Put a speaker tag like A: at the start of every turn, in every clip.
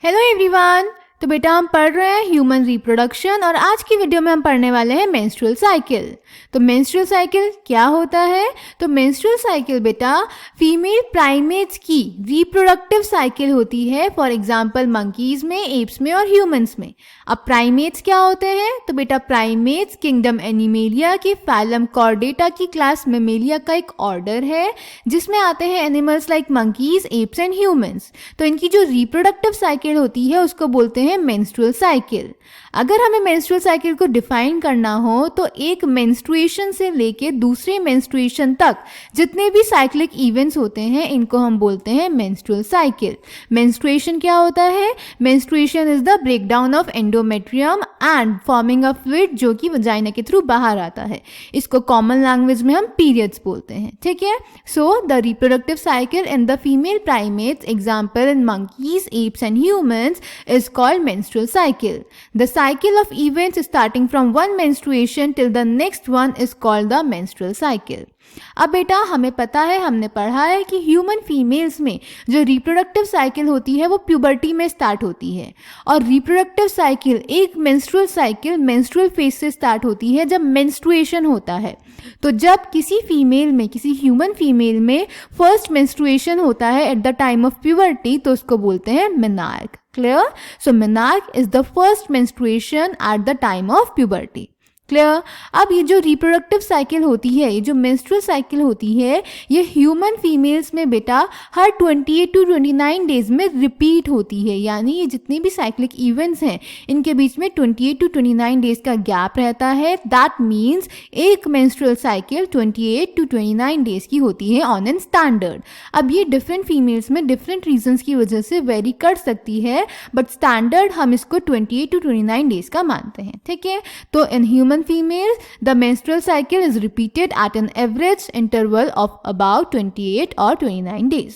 A: Hello everyone. तो बेटा हम पढ़ रहे हैं ह्यूमन रिप्रोडक्शन और आज की वीडियो में हम पढ़ने वाले हैं मेंस्ट्रुअल साइकिल। तो मेंस्ट्रुअल साइकिल क्या होता है? तो मेंस्ट्रुअल साइकिल बेटा फीमेल प्राइमेट्स की रिप्रोडक्टिव साइकिल होती है। फॉर एग्जांपल मंकीज में, एप्स में और ह्यूमंस में। अब प्राइमेट्स क्या होते हैं? तो बेटा प्राइमेट्स किंगडम एनिमेलिया के फाइलम कॉर्डेटा की क्लास मेमेलिया का एक ऑर्डर है जिसमें आते हैं animals like monkeys, apes and humans. तो इनकी जो रिप्रोडक्टिव साइकिल होती है उसको बोलते हैं मेंस्ट्रुअल साइकिल। अगर हमें मेंस्ट्रुअल साइकिल को डिफाइन करना हो तो एक मेंस्ट्रुएशन से लेके दूसरे मेंस्ट्रुएशन तक जितने भी साइक्लिक इवेंट्स होते हैं इनको हम बोलते हैं मेंस्ट्रुअल साइकिल। मेंस्ट्रुएशन क्या होता है? Menstruation is the breakdown of endometrium and forming a fluid जो कि वजाइना के थ्रू बाहर आता है। इसको कॉमन लैंग्वेज में हम पीरियड्स बोलते हैं, ठीक है। सो the reproductive cycle in the female primates, example in monkeys, apes and humans, is called menstrual cycle. The cycle of events starting from one menstruation till the next one is called the menstrual cycle. अब बेटा हमें पता है, हमने पढ़ा है कि human females में जो रिप्रोडक्टिव साइकिल होती है वो प्यूबर्टी में स्टार्ट होती है और रिप्रोडक्टिव साइकिल एक मेंस्ट्रुअल साइकिल मेंस्ट्रुअल फेज से स्टार्ट होती है जब मेंस्ट्रुएशन होता है। तो जब किसी फीमेल में, किसी ह्यूमन फीमेल में फर्स्ट मेंस्ट्रुएशन होता है at the time of puberty तो उसको बोलते हैं menarche. Clear? So menarche is the first menstruation at the time of puberty. Clear? अब ये जो रिप्रोडक्टिव साइकिल होती है, ये जो मेंस्ट्रुअल साइकिल होती है, ये ह्यूमन फीमेल्स में बेटा हर 28 टू 29 डेज में रिपीट होती है। यानी ये जितने भी साइक्लिक इवेंट्स हैं इनके बीच में 28 टू 29 डेज का गैप रहता है। दैट मीन्स एक मेंस्ट्रुअल साइकिल 28 टू 29 डेज की होती है ऑन एन स्टैंडर्ड। अब ये डिफरेंट फीमेल्स में डिफरेंट रीजंस की वजह से वेरी कर सकती है, बट स्टैंडर्ड हम इसको 28 टू 29 डेज का मानते हैं, ठीक है। तो in human females, the menstrual cycle is repeated at an average interval of about 28 or 29 days.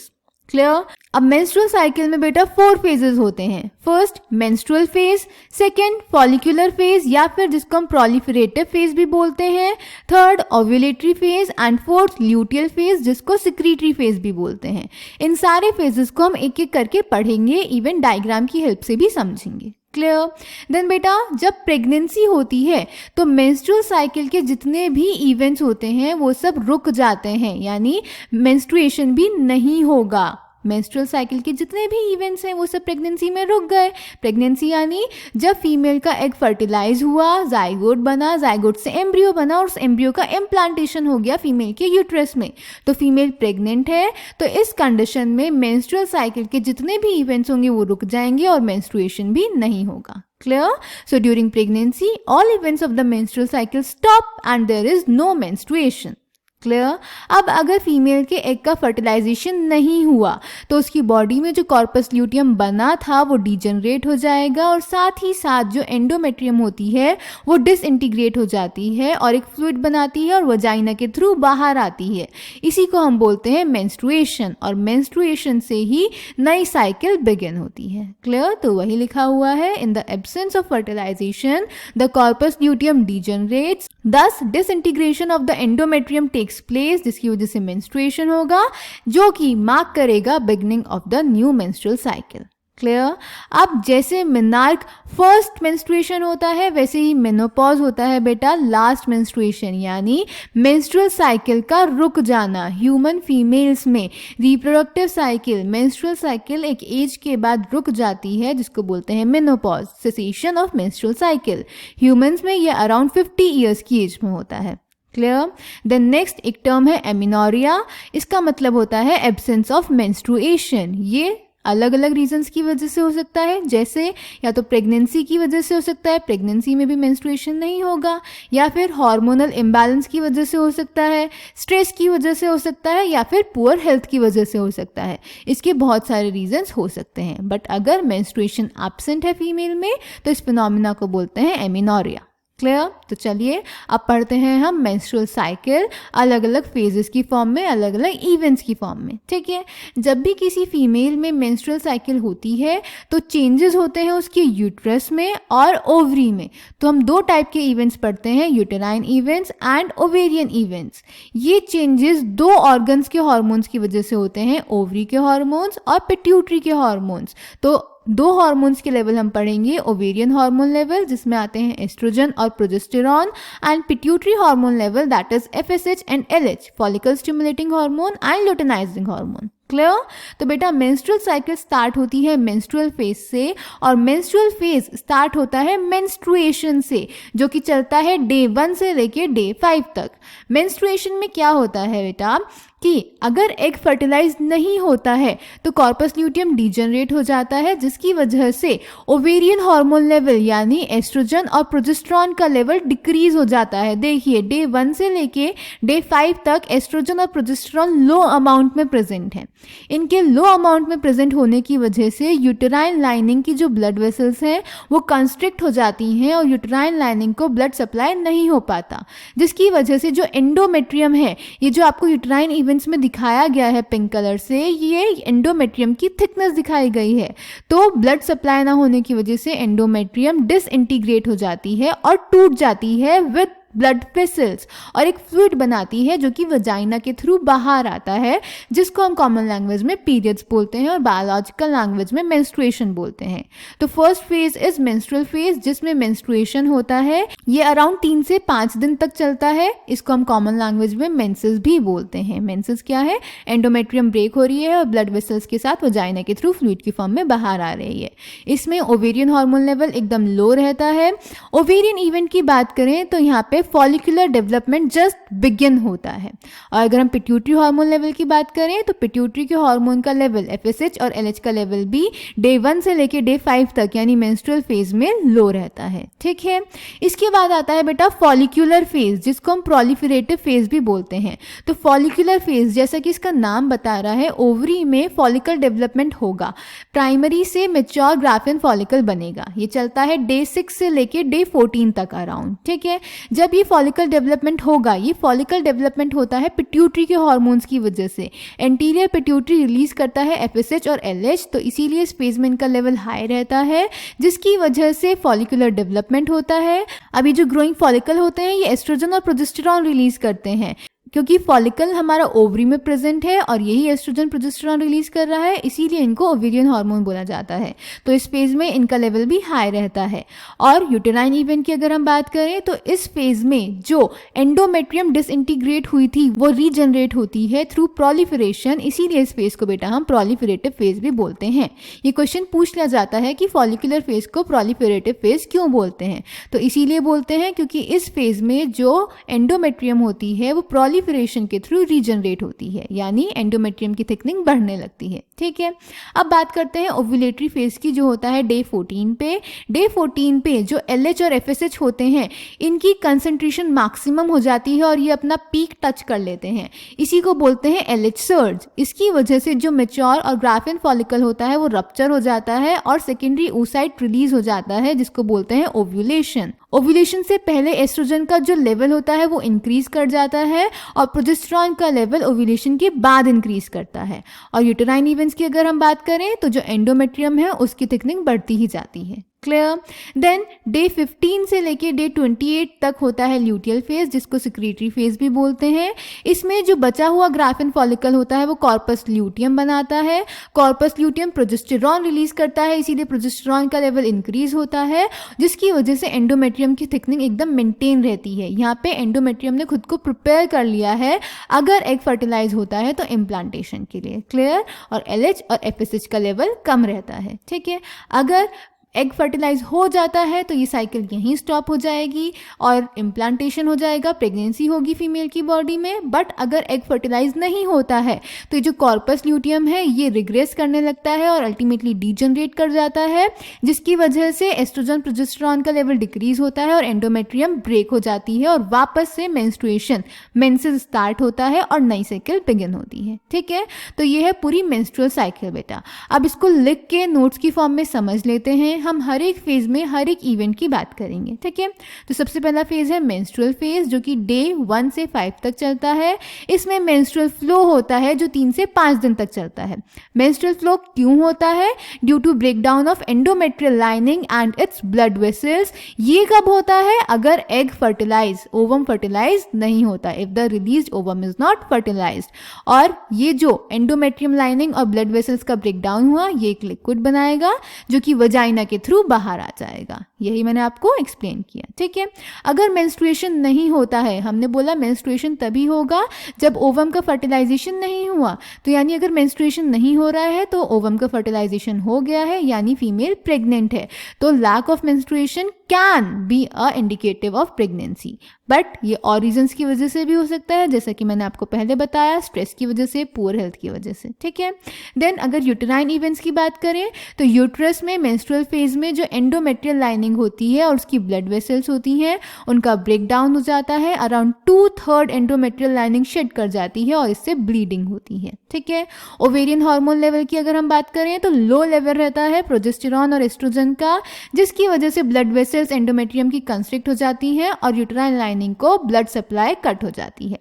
A: Clear? अब मेंस्ट्रुअल साइकिल में बेटा 4 फेजेस होते हैं। First menstrual phase, second follicular phase या फिर जिसको हम प्रोलिफरेटिव फेज भी बोलते हैं, third ovulatory phase and fourth luteal phase जिसको सिक्रीटरी फेज भी बोलते हैं। इन सारे फेजेस को हम एक एक करके पढ़ेंगे, इवन डायग्राम की हेल्प से भी समझेंगे। क्लियर? देन बेटा जब प्रेगनेंसी होती है तो मेंस्ट्रुअल साइकिल के जितने भी इवेंट्स होते हैं वो सब रुक जाते हैं, यानी मेंस्ट्रुएशन भी नहीं होगा। मेंस्ट्रुअल साइकिल के जितने भी इवेंट्स हैं वो सब प्रेगनेंसी में रुक गए। प्रेगनेंसी यानी जब फीमेल का एग फर्टिलाइज हुआ, जाइगोट बना, जाइगोट से एम्ब्रियो बना और उस एम्ब्रियो का इम्प्लांटेशन हो गया फीमेल के यूट्रस में, तो फीमेल प्रेग्नेंट है। तो इस कंडीशन में मेंस्ट्रुअल साइकिल के जितने भी इवेंट्स होंगे वो रुक जाएंगे और मेंस्ट्रुएशन भी नहीं होगा। Clear? So during pregnancy, all events of the menstrual cycle stop and there is no menstruation. Clear? अब अगर फीमेल के एग का फर्टिलाइजेशन नहीं हुआ तो उसकी बॉडी में जो कॉर्पस ल्यूटियम बना था वो डिजेनरेट हो जाएगा और साथ ही साथ जो एंडोमेट्रियम होती है वो डिसइंटीग्रेट हो जाती है और एक फ्लूइड बनाती है और वजाइना के थ्रू बाहर आती है। इसी को हम बोलते हैं मेंस्ट्रुएशन और मेंस्ट्रुएशन से ही नई साइकिल बिगिन होती है। क्लियर? तो वही लिखा हुआ है, in the absence of fertilization the corpus luteum degenerates, thus disintegration of the endometrium takes place जिसकी वजह से मेंस्ट्रुएशन होगा जो कि मार्क करेगा beginning of the new menstrual cycle. Clear? अब जैसे मेनार्क फर्स्ट मेंस्ट्रुएशन होता है वैसे ही मेनोपॉज होता है बेटा लास्ट मेंस्ट्रुएशन, यानी मेंस्ट्रुअल साइकिल का रुक जाना। ह्यूमन फीमेल्स में रिप्रोडक्टिव साइकिल, मेंस्ट्रुअल साइकिल एक एज के बाद रुक जाती है जिसको बोलते हैं menopause, cessation of menstrual cycle. Humans में ये अराउंड 50 ईयर्स की एज में होता है। क्लियर? देन नेक्स्ट एक टर्म है एमिनोरिया। इसका मतलब होता है एब्सेंस ऑफ मेंस्ट्रुएशन। ये अलग अलग रीजंस की वजह से हो सकता है, जैसे या तो प्रेगनेंसी की वजह से हो सकता है, प्रेगनेंसी में भी मेंस्ट्रुएशन नहीं होगा, या फिर हार्मोनल इम्बैलेंस की वजह से हो सकता है, स्ट्रेस की वजह से हो सकता है, या फिर पुअर हेल्थ की वजह से हो सकता है। इसके बहुत सारे रीजंस हो सकते हैं, बट अगर मेंस्ट्रुएशन एब्सेंट है फीमेल में तो इस फिनोमिना को बोलते हैं एमिनोरिया। क्लियर? तो चलिए अब पढ़ते हैं हम मेंस्ट्रुअल साइकिल अलग अलग फेजेस की फॉर्म में, अलग अलग इवेंट्स की फॉर्म में, ठीक है। जब भी किसी फीमेल में मेंस्ट्रुअल साइकिल होती है तो चेंजेस होते हैं उसके यूट्रस में और ओवरी में। तो हम 2 टाइप के इवेंट्स पढ़ते हैं, uterine events and ovarian events. ये चेंजेस 2 ऑर्गन्स के हार्मोन्स की वजह से होते हैं, ओवरी के हार्मोन्स और पिट्यूटरी के हार्मोन्स। तो दो हार्मोन्स के लेवल हम पढ़ेंगे, ओवेरियन हार्मोन लेवल जिसमें आते हैं एस्ट्रोजन और progesterone, and pituitary hormone level that is FSH and LH, follicle stimulating hormone and luteinizing hormone. Clear? तो बेटा मेंस्ट्रुअल साइकिल स्टार्ट होती है मेंस्ट्रुअल फेज से, और मेंस्ट्रुअल फेज स्टार्ट होता है मेंस्ट्रुएशन से, जो कि चलता है डे 1 से लेके डे 5 तक। मेंस्ट्रुएशन में क्या होता है बेटा कि अगर एग फर्टिलाइज नहीं होता है तो कॉर्पस ल्यूटियम डीजनरेट हो जाता है, जिसकी वजह से ओवेरियन हार्मोन लेवल यानी एस्ट्रोजन और प्रोजेस्टेरॉन का लेवल डिक्रीज हो जाता है। देखिए डे 1 से लेके डे 5 तक एस्ट्रोजन और प्रोजेस्टेरॉन लो अमाउंट में प्रेजेंट है। इनके लो अमाउंट में प्रेजेंट होने की वजह से यूटेराइन लाइनिंग की जो ब्लड वेसल्स हैं वो कंस्ट्रिक्ट हो जाती हैं और यूटेराइन लाइनिंग को ब्लड सप्लाई नहीं हो पाता, जिसकी वजह से जो एंडोमेट्रियम है, ये जो आपको यूटेराइन इवेंट्स में दिखाया गया है पिंक कलर से, ये एंडोमेट्रियम की थिकनेस दिखाई गई है। तो ब्लड सप्लाई ना होने की वजह से एंडोमेट्रियम डिसइंटीग्रेट हो जाती है और टूट जाती है विद ब्लड वेसल्स, और एक फ्लूइड बनाती है जो कि वजाइना के थ्रू बाहर आता है, जिसको हम कॉमन लैंग्वेज में पीरियड्स बोलते हैं और बायोलॉजिकल लैंग्वेज में मेंस्ट्रुएशन बोलते हैं। तो first phase is menstrual phase जिसमें मेंस्ट्रुएशन होता है। ये अराउंड 3 से 5 दिन तक चलता है। इसको हम कॉमन लैंग्वेज में मेंसेस भी बोलते हैं। मेंसेस क्या है? एंडोमेट्रियम ब्रेक हो रही है और ब्लड वेसल्स के साथ वजाइना के थ्रू फ्लूइड की फॉर्म में बाहर आ रही है। इसमें ओवेरियन हार्मोन लेवल एकदम लो रहता है। ओवेरियन इवेंट की बात करें तो यहाँ पे फॉलिकुलर डेवलपमेंट जस्ट बिगिन होता है। और अगर हम पिट्यूटरी हार्मोन लेवल की बात करें तो पिट्यूटरी के हार्मोन का लेवल FSH और LH का लेवल भी डे 1 से लेके डे 5 तक यानी मेंस्ट्रुअल फेज में लो रहता है। ठीक है, इसके बाद आता है बेटा फॉलिकुलर फेज जिसको हम प्रोलिफरेटिव फेज भी बोलते हैं। तो फॉलिकुलर फेज जैसा कि इसका नाम बता रहा है, ओवरी में फॉलिकल डेवलपमेंट होगा, प्राइमरी से मैच्योर ग्राफियन फॉलिकल बनेगा। ये चलता है डे 6 से लेके डे 14 तक अराउंड। ठीक है, जब ये फॉलिकल डेवलपमेंट होगा, ये फॉलिकल डेवलपमेंट होता है पिट्यूटरी के हार्मोन्स की वजह से। एंटीरियर पिट्यूटरी रिलीज करता है FSH और LH, तो इसीलिए इस फेज में इनका लेवल हाई रहता है, जिसकी वजह से फॉलिकुलर डेवलपमेंट होता है। अभी जो ग्रोइंग फॉलिकल होते हैं ये एस्ट्रोजन और प्रोजेस्टेरॉन रिलीज करते हैं, क्योंकि फॉलिकल हमारा ओवरी में प्रेजेंट है और यही एस्ट्रोजन प्रोजेस्टेरॉन रिलीज कर रहा है, इसीलिए इनको ओवेरियन हार्मोन बोला जाता है। तो इस फेज में इनका लेवल भी हाई रहता है। और यूटेराइन इवेंट की अगर हम बात करें तो इस फेज में जो एंडोमेट्रियम डिसइंटीग्रेट हुई थी वो रीजनरेट होती है थ्रू प्रोलिफरेशन, इसीलिए इस फेज को बेटा हम प्रोलिफरेटिव फेज भी बोलते हैं। ये क्वेश्चन पूछ लिया जाता है कि फॉलिकुलर फेज को प्रोलिफरेटिव फेज क्यों बोलते हैं, तो इसीलिए बोलते हैं क्योंकि इस फेज में जो एंडोमेट्रियम होती है वो प्रोलिफरेशन के थ्रू रीजनरेट होती है, यानी एंडोमेट्रियम की थिकनिंग बढ़ने लगती है। ठीक है, अब बात करते हैं ओव्यूलेटरी फेज की, जो होता है डे 14 पे। डे 14 पे जो LH और FSH होते हैं इनकी कंसंट्रेशन मैक्सिमम हो जाती है और ये अपना पीक टच कर लेते हैं, इसी को बोलते हैं LH सर्ज। इसकी वजह से जो मैच्योर और ग्राफियन फॉलिकल होता है वो रप्चर हो जाता है और सेकेंडरी oocyte रिलीज हो जाता है, जिसको बोलते हैं ओव्यूलेशन। ओव्यूलेशन से पहले एस्ट्रोजन का जो लेवल होता है वो इंक्रीज कर जाता है और प्रोजेस्टेरॉन का लेवल ओव्यूलेशन के बाद इंक्रीज करता है। और यूटेराइन इवेंट्स की अगर हम बात करें तो जो एंडोमेट्रियम है उसकी थिकनिंग बढ़ती ही जाती है। क्लियर? देन डे 15 से लेके डे 28 तक होता है ल्यूटियल फेज, जिसको सिक्रीटरी फेज भी बोलते हैं। इसमें जो बचा हुआ ग्राफिन फॉलिकल होता है वो कॉर्पस ल्यूटियम बनाता है। कॉर्पस ल्यूटियम प्रोजेस्टेरॉन रिलीज करता है, इसीलिए प्रोजेस्टेरॉन का लेवल इंक्रीज होता है, जिसकी वजह से एंडोमेट्रियम की थिकनिंग एकदम मेंटेन रहती है। यहाँ पे एंडोमेट्रियम ने खुद को प्रिपेयर कर लिया है अगर एग फर्टिलाइज होता है तो इम्प्लांटेशन के लिए। क्लियर? और LH और FSH का लेवल कम रहता है। ठीक है, अगर एग फर्टिलाइज हो जाता है तो ये साइकिल यहीं स्टॉप हो जाएगी और इम्प्लांटेशन हो जाएगा, प्रेगनेंसी होगी फीमेल की बॉडी में। बट अगर एग फर्टिलाइज नहीं होता है तो ये जो कॉर्पस ल्यूटियम है ये रिग्रेस करने लगता है और अल्टीमेटली डीजनरेट कर जाता है, जिसकी वजह से एस्ट्रोजन प्रोजेस्टेरॉन का लेवल डिक्रीज होता है और एंडोमेट्रियम ब्रेक हो जाती है और वापस से मेंस्ट्रुएशन, मेंसेस स्टार्ट होता है और नई साइकिल बिगिन होती है। ठीक है, तो ये है पूरी मेंस्ट्रुअल साइकिल बेटा। अब इसको लिख के नोट्स की फॉर्म में समझ लेते हैं। हम हर एक फेज में हर एक इवेंट की बात करेंगे, ठीक है। तो सबसे पहला फेज है मेंस्ट्रुअल फेज, जो कि डे 1 से 5 तक चलता है। इसमें मेंस्ट्रुअल फ्लो होता है जो 3 से 5 दिन तक चलता है। मेंस्ट्रुअल फ्लो क्यों होता है? Due to breakdown of endometrial lining and its blood vessels. ये कब होता है? अगर एग फर्टिलाइज, ओवम फर्टिलाइज नहीं होता, if the released ovum is not fertilized. और ये जो एंडोमेट्रियम लाइनिंग और ब्लड वेसल्स का ब्रेकडाउन हुआ, ये एक लिक्विड बनाएगा जो कि वजाइना के थ्रू बाहर आ जाएगा। यही मैंने आपको एक्सप्लेन किया, ठीक है। अगर मेंस्ट्रुएशन नहीं होता है, हमने बोला मेंस्ट्रुएशन तभी होगा जब ओवम का फर्टिलाइजेशन नहीं हुआ, तो यानी अगर मेंस्ट्रुएशन नहीं हो रहा है तो ओवम का फर्टिलाइजेशन हो गया है, यानी फीमेल प्रेग्नेंट है। तो lack of menstruation can be a indicative of pregnancy, but ये और रीजंस की वजह से भी हो सकता है, जैसा कि मैंने आपको पहले बताया, स्ट्रेस की वजह से, पुअर हेल्थ की वजह से, ठीक है। देन अगर यूटेराइन इवेंट्स की बात करें तो यूट्रस में मेंस्ट्रुअल फेज में जो एंडोमेट्रियल लाइनिंग होती है और उसकी ब्लड वेसल्स होती हैं, उनका ब्रेकडाउन हो जाता है। अराउंड 2/3 एंडोमेट्रियल लाइनिंग शेड कर जाती है और इससे ब्लीडिंग होती है, ठीक है। ओवेरियन हार्मोन लेवल की अगर हम बात करें तो लो लेवल रहता है प्रोजेस्टेरॉन और एस्ट्रोजन का, जिसकी वजह से ब्लड वेसल्स एंडोमेट्रियम की कंस्ट्रिक्ट हो जाती हैं और यूटेराइन लाइनिंग को ब्लड सप्लाई कट हो जाती है।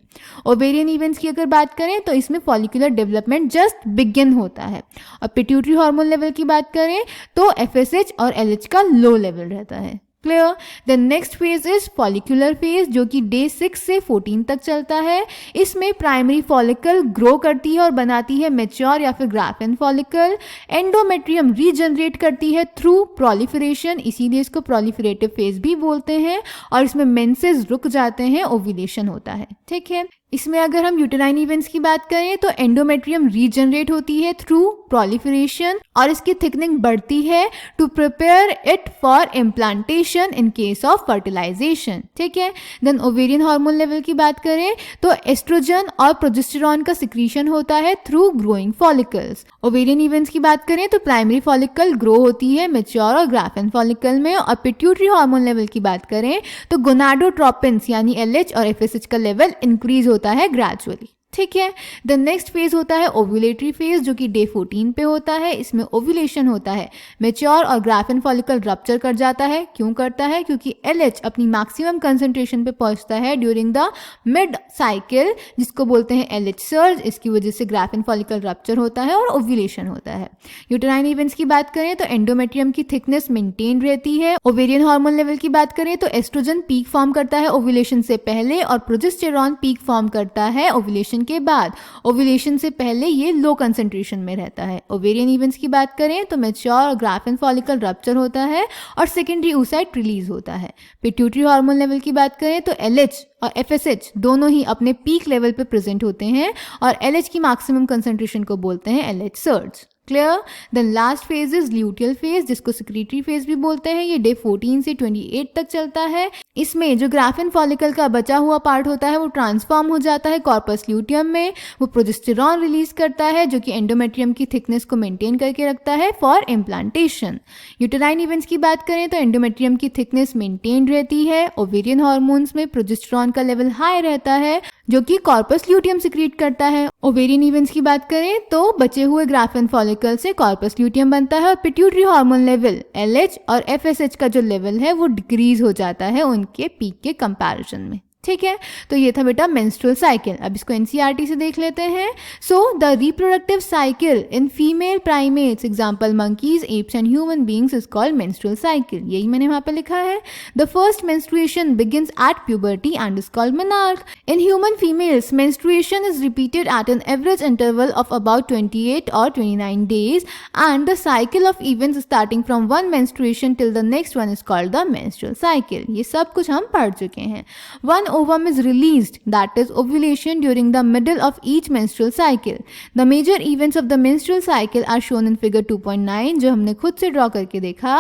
A: ओवेरियन इवेंट्स की अगर बात करें तो इसमें फॉलिकुलर डेवलपमेंट जस्ट बिगिन होता है। और पिट्यूटरी हार्मोन लेवल की बात करें तो एफएसएच और एलएच का लो लेवल रहता है। Clear? The next phase is follicular phase, जो कि डे 6 से 14 तक चलता है। इसमें प्राइमरी फॉलिकल ग्रो करती है और बनाती है मेच्योर या फिर ग्राफिन फॉलिकल। एंडोमेट्रियम रीजनरेट करती है थ्रू प्रोलिफरेशन, इसीलिए इसको प्रोलिफरेटिव फेज भी बोलते हैं। और इसमें मेंसेस रुक जाते हैं, ओव्यूलेशन होता है, ठीक है। इसमें अगर हम यूटेराइन इवेंट्स की बात करें तो एंडोमेट्रियम रीजनरेट होती है थ्रू प्रोलिफरेशन और इसकी थिकनिंग बढ़ती है to prepare it for implantation in case of fertilization, ठीक है। देन ओवेरियन हार्मोन लेवल की बात करें तो एस्ट्रोजन और प्रोजेस्टेरॉन का सिक्रीशन होता है through growing follicles. Ovarian events की बात करें तो प्राइमरी फॉलिकल ग्रो होती है मेच्योर और ग्राफिन फॉलिकल में। और पिट्यूटरी हार्मोन लेवल की बात करें तो गोनाडोट्रोपिन्स यानी एलएच और एफएसएच का लेवल इंक्रीज होता है ग्रेजुअली, ठीक है। द नेक्स्ट फेज होता है ओव्यूलेटरी फेज, जो कि डे 14 पे होता है। इसमें ओव्यूलेशन होता है, मेच्योर और ग्राफिन फॉलिकल रप्चर कर जाता है। क्यों करता है? क्योंकि एलएच अपनी मैक्सिमम कंसंट्रेशन पे पहुंचता है ड्यूरिंग द मिड साइकिल, जिसको बोलते हैं एलएच सर्ज। इसकी वजह से ग्राफिन फॉलिकल रप्चर होता है और ओव्यूलेशन होता है। यूटेराइन इवेंट्स की बात करें तो एंडोमेट्रियम की थिकनेस मेंटेन रहती है। ओवेरियन हार्मोन लेवल की बात करें तो एस्ट्रोजन पीक फॉर्म करता है ओव्यूलेशन से पहले और प्रोजेस्टेरॉन पीक फॉर्म करता है ओव्यूलेशन के बाद। ओव्यूलेशन से पहले ये लो कंसंट्रेशन में रहता है। ओवेरियन इवेंट्स की बात करें तो मेच्योर और ग्राफिन फॉलिकल रप्चर होता है और सेकेंडरी oocyte रिलीज होता है। पिट्यूटरी हार्मोन लेवल की बात करें तो एलएच और एफएसएच दोनों ही अपने पीक लेवल पे प्रेजेंट होते हैं और एलएच की मैक्सिमम कंसंट्रेशन को बोलते हैं LH surge. Clear? Then last phase is luteal phase, जिसको सिक्रीटरी फेज भी बोलते हैं। ये डे 14 से 28 तक चलता है। इसमें जो ग्राफिन फॉलिकल का बचा हुआ पार्ट होता है वो ट्रांसफॉर्म हो जाता है कॉर्पस ल्यूटियम में। वो प्रोजेस्टेरॉन रिलीज करता है जो कि एंडोमेट्रियम की थिकनेस को मेंटेन करके रखता है फॉर इम्प्लांटेशन। यूटेराइन इवेंट्स की बात करें तो एंडोमेट्रियम की थिकनेस मेंटेन रहती है। ओवेरियन हार्मोन्स में प्रोजेस्टेरॉन का लेवल हाई रहता है जो कि कॉर्पस ल्यूटियम सिक्रीट करता है। ओवेरियन इवेंट्स की बात करें तो बचे हुए ग्राफिन फॉलिकल से कॉर्पस ल्यूटियम बनता है और पिट्यूटरी हार्मोन लेवल एलएच और एफएसएच का जो लेवल है वो डिक्रीज हो जाता है उनके पीक के कंपैरिजन में, ठीक है। तो ये था बेटा मेंस्ट्रुअल साइकिल। अब इसको एनसीईआरटी से देख लेते हैं। So the reproductive cycle in female primates, example monkeys, apes and human beings, is called menstrual cycle. यही मैंने वहां पे लिखा है। The first menstruation begins at puberty and is called menarche. In human females menstruation is repeated at an average interval of about 28 or 29 days and the cycle of events starting from one menstruation till the next one is called the menstrual cycle। ये सब कुछ हम पढ़ चुके हैं। One ovum is released, that is ovulation, during the middle of each menstrual cycle. The major events of the menstrual cycle are shown in figure 2.9, जो हमने खुद से ड्रॉ करके देखा।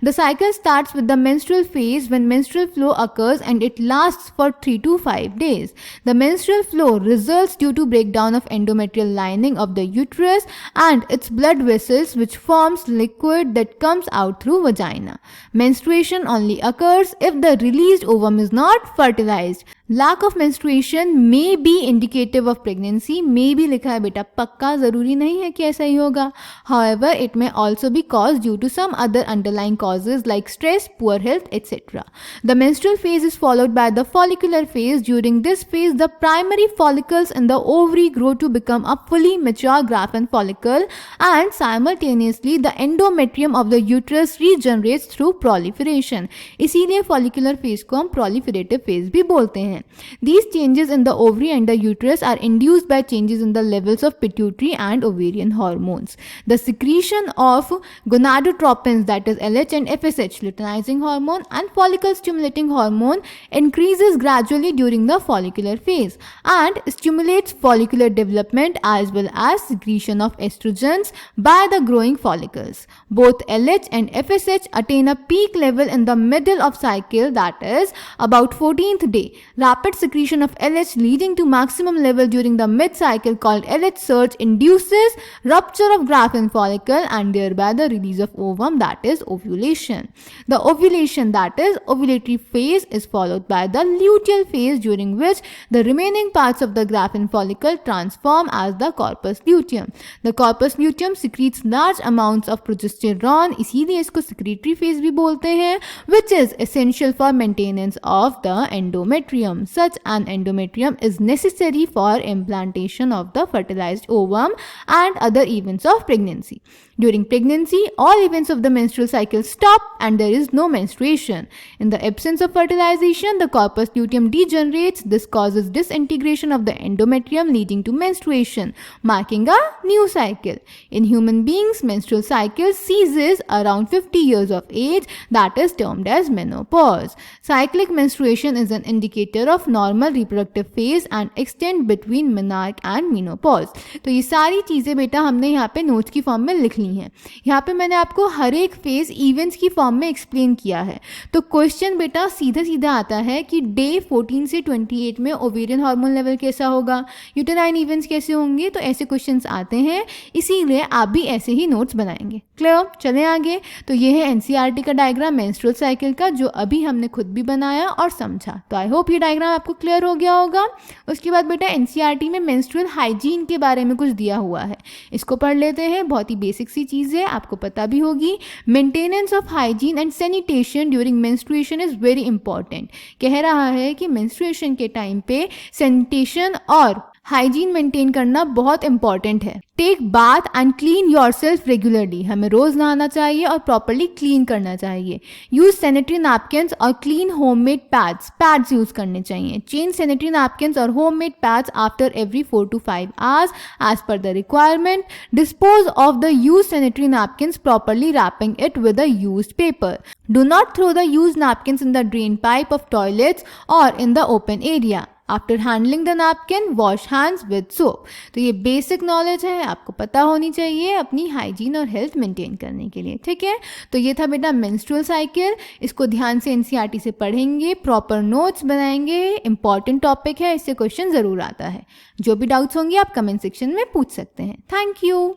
A: The cycle starts with the menstrual phase when menstrual flow occurs and it lasts for 3 to 5 days. The menstrual flow results due to breakdown of endometrial lining of the uterus and its blood vessels, which forms liquid that comes out through vagina. Menstruation only occurs if the released ovum is not fertilized. Lack of menstruation may be indicative of pregnancy, may be लिखा है बेटा, पक्का ज़रूरी नहीं है कि ऐसा ही होगा. However it may also be cause due to some other underlying causes like stress, poor health etcetera. The menstrual phase is followed by the follicular phase. During this phase, the primary follicles in the ovary grow to become a fully mature Graafian follicle, and simultaneously the endometrium of the uterus regenerates through proliferation. इसीलिए follicular phase को हम proliferative phase भी बोलते हैं. These changes in the ovary and the uterus are induced by changes in the levels of pituitary and ovarian hormones. The secretion of gonadotropins, that is LH and FSH, luteinizing hormone, and follicle stimulating hormone increases gradually during the follicular phase and stimulates follicular development as well as secretion of estrogens by the growing follicles. Both LH and FSH attain a peak level in the middle of cycle, that is about 14th day. Rapid secretion of LH leading to maximum level during the mid-cycle called LH surge induces rupture of Graafian follicle and thereby the release of ovum, that is ovulation. The ovulation, that is ovulatory phase, is followed by the luteal phase, during which the remaining parts of the Graafian follicle transform as the corpus luteum. The corpus luteum secretes large amounts of progesterone, इसीलिए इसको secretory phase भी बोलते हैं, which is essential for maintenance of the endometrium. Such an endometrium is necessary for implantation of the fertilized ovum and other events of pregnancy. During pregnancy, all events of the menstrual cycle stop and there is no menstruation. In the absence of fertilization, the corpus luteum degenerates. This causes disintegration of the endometrium leading to menstruation, marking a new cycle. In human beings, menstrual cycle ceases around 50 years of age, that is termed as menopause. Cyclic menstruation is an indicator of normal reproductive phase and extent between menarche and menopause. तो ये सारी चीज़ें बेटा हमने यहाँ पे notes की form में लिख ली हैं. यहाँ पे मैंने आपको हर एक फेज इवेंट्स की फॉर्म में एक्सप्लेन किया है. तो क्वेश्चन बेटा सीधा सीधा आता है कि डे 14 से 28 में ओवेरियन हार्मोन लेवल कैसा होगा, यूटेराइन इवेंट्स कैसे होंगे. तो ऐसे क्वेश्चंस आते हैं, इसीलिए आप भी ऐसे ही नोट्स बनाएंगे. क्लियर. चलें आगे. तो ये है एनसीईआरटी का डायग्राम मेंस्ट्रुअल साइकिल का, जो अभी हमने खुद भी बनाया और समझा. तो आई होप ये डायग्राम आपको क्लियर हो गया होगा. उसके बाद बेटा एनसीईआरटी में मेंस्ट्रुअल हाइजीन के बारे में कुछ दिया हुआ है, इसको पढ़ लेते हैं. बहुत ही बेसिक सी चीज़ है, आपको पता भी होगी. Maintenance of hygiene and sanitation during menstruation is very important. कह रहा है कि मेंस्ट्रुएशन के टाइम पे सैनिटेशन और हाइजीन मेंटेन करना बहुत इंपॉर्टेंट है. Take bath and clean yourself regularly. हमें रोज नहाना चाहिए और प्रॉपरली क्लीन करना चाहिए. यूज सैनिटरी नैपकिन्स और क्लीन होममेड पैड्स यूज करने चाहिए. चेंज सैनिटरी नैपकिन्स और homemade pads after every 4 to 5 hours as per the requirement. Dispose of the used sanitary napkins properly, wrapping it with a used paper. Do not throw the used napkins in the drain pipe of toilets or in the open area. After handling the napkin wash hands with soap. तो ये basic knowledge है, आपको पता होनी चाहिए अपनी hygiene और health maintain करने के लिए. ठीक है. तो ये था बेटा मेंस्ट्रुअल साइकिल. इसको ध्यान से एनसीईआरटी से पढ़ेंगे, प्रॉपर नोट्स बनाएंगे. इंपॉर्टेंट टॉपिक है, इससे क्वेश्चन ज़रूर आता है. जो भी डाउट्स होंगे आप कमेंट सेक्शन में पूछ सकते हैं. Thank you.